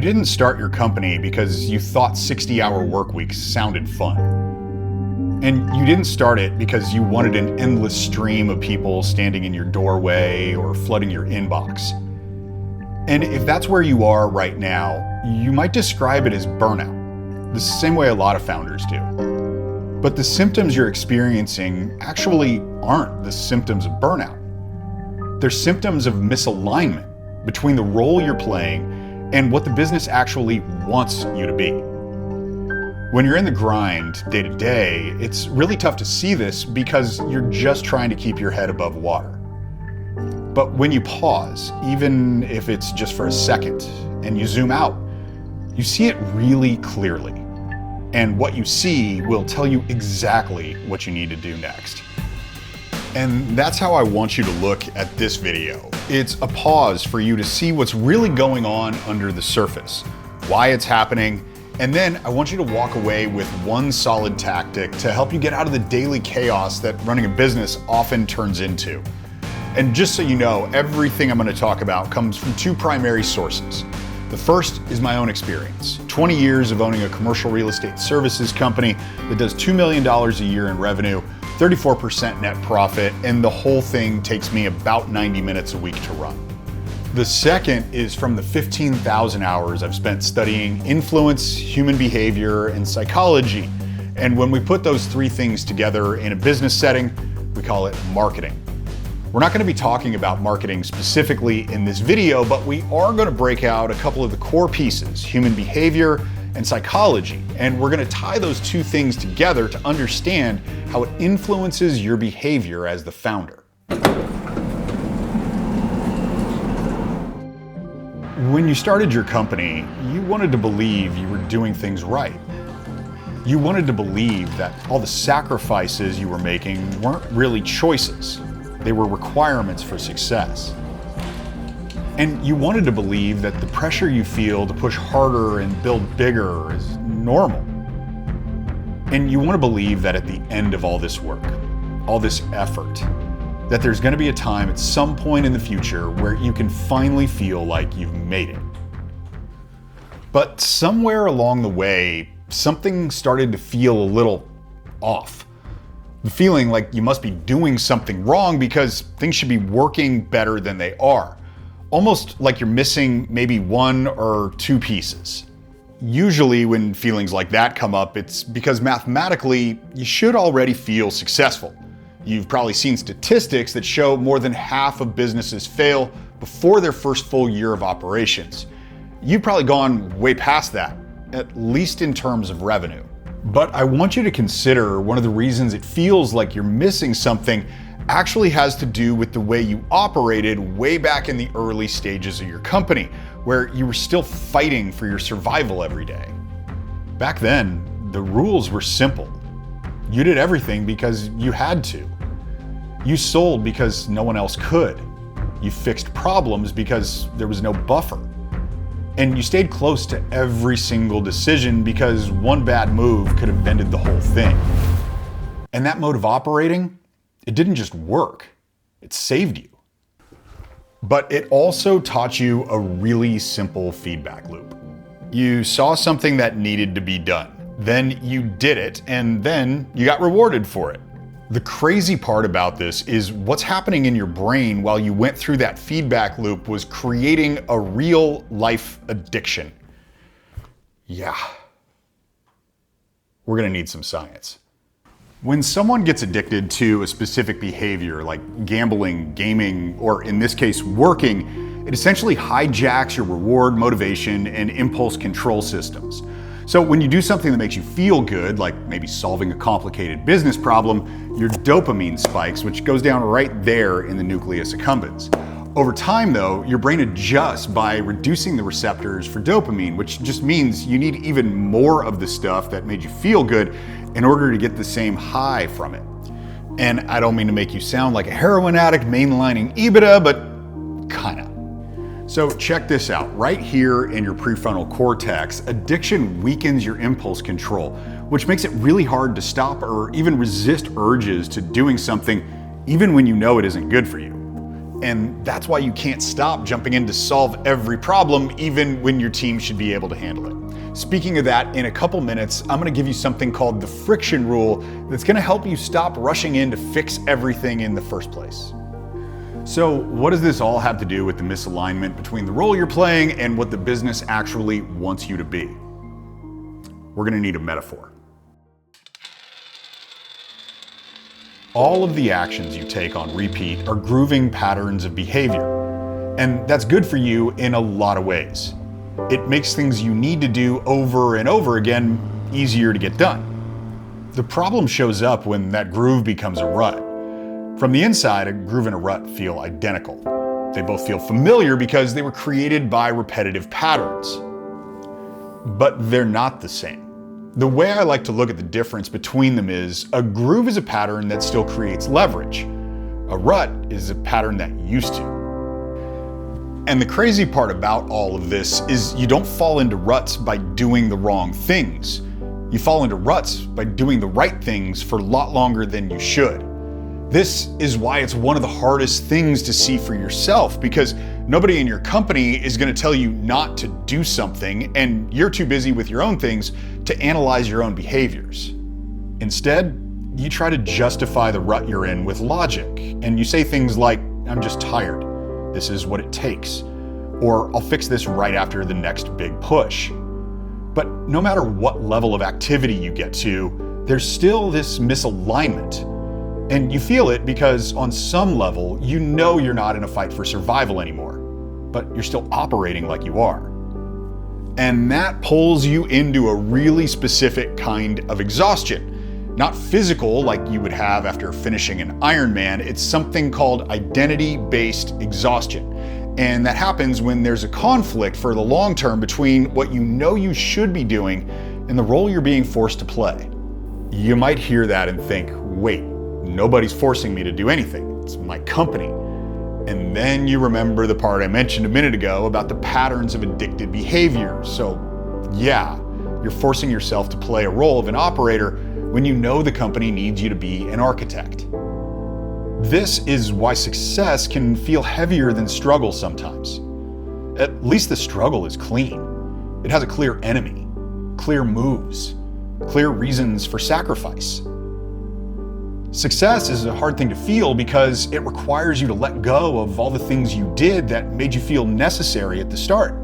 You didn't start your company because you thought 60-hour work weeks sounded fun. And you didn't start it because you wanted an endless stream of people standing in your doorway or flooding your inbox. And if that's where you are right now, you might describe it as burnout, the same way a lot of founders do. But the symptoms you're experiencing actually aren't the symptoms of burnout. They're symptoms of misalignment between the role you're playing and what the business actually wants you to be. When you're in the grind day to day, it's really tough to see this because you're just trying to keep your head above water. But when you pause, even if it's just for a second, and you zoom out, you see it really clearly. And what you see will tell you exactly what you need to do next. And that's how I want you to look at this video. It's a pause for you to see what's really going on under the surface, why it's happening, and then I want you to walk away with one solid tactic to help you get out of the daily chaos that running a business often turns into. And just so you know, everything I'm going to talk about comes from two primary sources. The first is my own experience. 20 years of owning a commercial real estate services company that does $2 million a year in revenue, 34% net profit, and the whole thing takes me about 90 minutes a week to run. The second is from the 15,000 hours I've spent studying influence, human behavior, and psychology. And when we put those three things together in a business setting, we call it marketing. We're not going to be talking about marketing specifically in this video, but we are going to break out a couple of the core pieces, human behavior and psychology, and we're going to tie those two things together to understand how it influences your behavior as the founder. When you started your company, you wanted to believe you were doing things right. You wanted to believe that all the sacrifices you were making weren't really choices. They were requirements for success. And you wanted to believe that the pressure you feel to push harder and build bigger is normal. And you want to believe that at the end of all this work, all this effort, that there's going to be a time at some point in the future where you can finally feel like you've made it. But somewhere along the way, something started to feel a little off. The feeling like you must be doing something wrong because things should be working better than they are. Almost like you're missing maybe one or two pieces. Usually when feelings like that come up, it's because mathematically you should already feel successful. You've probably seen statistics that show more than half of businesses fail before their first full year of operations. You've probably gone way past that, at least in terms of revenue. But I want you to consider one of the reasons it feels like you're missing something actually has to do with the way you operated way back in the early stages of your company, where you were still fighting for your survival every day. Back then, the rules were simple. You did everything because you had to. You sold because no one else could. You fixed problems because there was no buffer. And you stayed close to every single decision because one bad move could have ended the whole thing. And that mode of operating, it didn't just work, it saved you. But it also taught you a really simple feedback loop. You saw something that needed to be done. Then you did it, and then you got rewarded for it. The crazy part about this is what's happening in your brain while you went through that feedback loop was creating a real life addiction. Yeah. We're gonna need some science. When someone gets addicted to a specific behavior like gambling, gaming, or in this case, working, it essentially hijacks your reward, motivation, and impulse control systems. So when you do something that makes you feel good, like maybe solving a complicated business problem, your dopamine spikes, which goes down right there in the nucleus accumbens. Over time though, your brain adjusts by reducing the receptors for dopamine, which just means you need even more of the stuff that made you feel good in order to get the same high from it. And I don't mean to make you sound like a heroin addict mainlining EBITDA, but kinda. So check this out, right here in your prefrontal cortex, addiction weakens your impulse control, which makes it really hard to stop or even resist urges to doing something even when you know it isn't good for you. And that's why you can't stop jumping in to solve every problem, even when your team should be able to handle it. Speaking of that, in a couple minutes, I'm gonna give you something called the friction rule that's gonna help you stop rushing in to fix everything in the first place. So what does this all have to do with the misalignment between the role you're playing and what the business actually wants you to be? We're gonna need a metaphor. All of the actions you take on repeat are grooving patterns of behavior. And that's good for you in a lot of ways. It makes things you need to do over and over again easier to get done. The problem shows up when that groove becomes a rut. From the inside, a groove and a rut feel identical. They both feel familiar because they were created by repetitive patterns. But they're not the same. The way I like to look at the difference between them is a groove is a pattern that still creates leverage. A rut is a pattern that used to. And the crazy part about all of this is you don't fall into ruts by doing the wrong things. You fall into ruts by doing the right things for a lot longer than you should. This is why it's one of the hardest things to see for yourself, because nobody in your company is going to tell you not to do something, and you're too busy with your own things to analyze your own behaviors. Instead, you try to justify the rut you're in with logic, and you say things like, "I'm just tired. This is what it takes," or "I'll fix this right after the next big push." But no matter what level of activity you get to, there's still this misalignment. And you feel it because on some level, you know you're not in a fight for survival anymore, but you're still operating like you are. And that pulls you into a really specific kind of exhaustion. Not physical like you would have after finishing an Ironman, it's something called identity-based exhaustion. And that happens when there's a conflict for the long term between what you know you should be doing and the role you're being forced to play. You might hear that and think, wait, nobody's forcing me to do anything. It's my company. And then you remember the part I mentioned a minute ago about the patterns of addicted behavior. So yeah, you're forcing yourself to play a role of an operator when you know the company needs you to be an architect. This is why success can feel heavier than struggle sometimes. At least the struggle is clean. It has a clear enemy, clear moves, clear reasons for sacrifice. Success is a hard thing to feel because it requires you to let go of all the things you did that made you feel necessary at the start.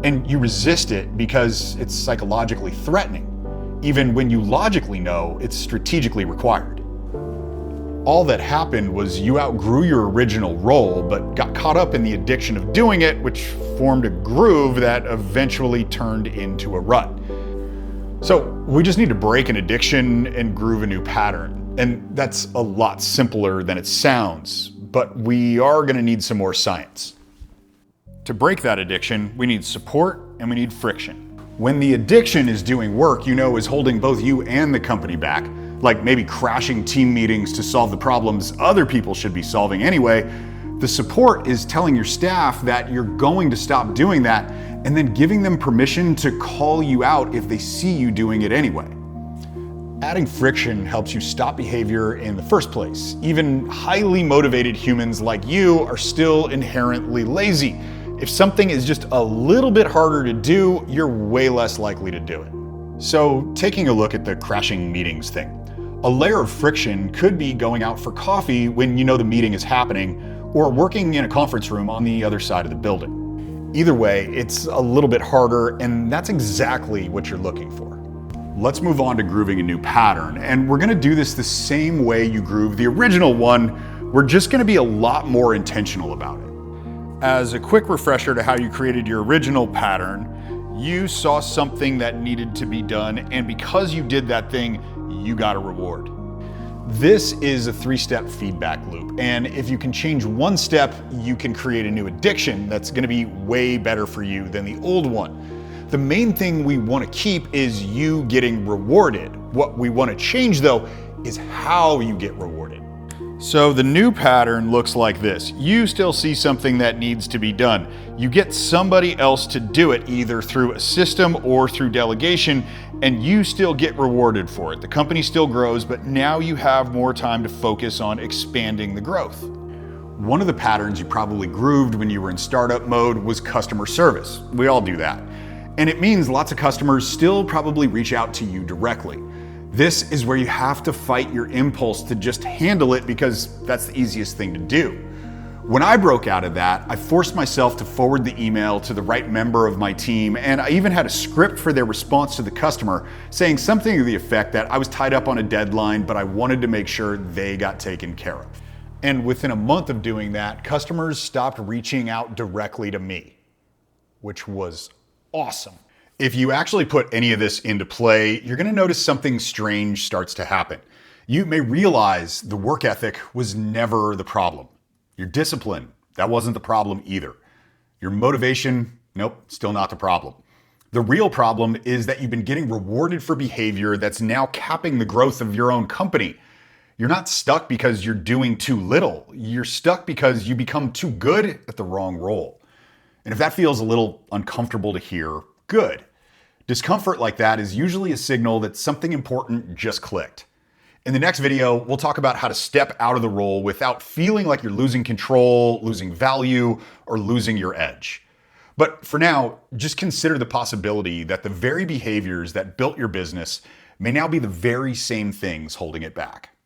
And you resist it because it's psychologically threatening, even when you logically know it's strategically required. All that happened was you outgrew your original role, but got caught up in the addiction of doing it, which formed a groove that eventually turned into a rut. So we just need to break an addiction and groove a new pattern. And that's a lot simpler than it sounds, but we are going to need some more science. To break that addiction, we need support and we need friction. When the addiction is doing work you know is holding both you and the company back, like maybe crashing team meetings to solve the problems other people should be solving anyway, the support is telling your staff that you're going to stop doing that and then giving them permission to call you out if they see you doing it anyway. Adding friction helps you stop behavior in the first place. Even highly motivated humans like you are still inherently lazy. If something is just a little bit harder to do, you're way less likely to do it. So taking a look at the crashing meetings thing, a layer of friction could be going out for coffee when you know the meeting is happening, or working in a conference room on the other side of the building. Either way, it's a little bit harder, and that's exactly what you're looking for. Let's move on to grooving a new pattern, and we're gonna do this the same way you groove the original one. We're just gonna be a lot more intentional about it. As a quick refresher to how you created your original pattern, you saw something that needed to be done, and because you did that thing, you got a reward. This is a 3-step feedback loop, and if you can change one step, you can create a new addiction that's gonna be way better for you than the old one. The main thing we want to keep is you getting rewarded. What we want to change though is how you get rewarded. So the new pattern looks like this. You still see something that needs to be done. You get somebody else to do it either through a system or through delegation, and you still get rewarded for it. The company still grows, but now you have more time to focus on expanding the growth. One of the patterns you probably grooved when you were in startup mode was customer service. We all do that. And it means lots of customers still probably reach out to you directly. This is where you have to fight your impulse to just handle it because that's the easiest thing to do. When I broke out of that, I forced myself to forward the email to the right member of my team, and I even had a script for their response to the customer saying something to the effect that I was tied up on a deadline, but I wanted to make sure they got taken care of. And within a month of doing that, customers stopped reaching out directly to me, which was awesome. If you actually put any of this into play, you're gonna notice something strange starts to happen. You may realize the work ethic was never the problem. Your discipline, that wasn't the problem either. Your motivation, nope, still not the problem. The real problem is that you've been getting rewarded for behavior that's now capping the growth of your own company. You're not stuck because you're doing too little. You're stuck because you become too good at the wrong role. And if that feels a little uncomfortable to hear, good. Discomfort like that is usually a signal that something important just clicked. In the next video, we'll talk about how to step out of the role without feeling like you're losing control, losing value, or losing your edge. But for now, just consider the possibility that the very behaviors that built your business may now be the very same things holding it back.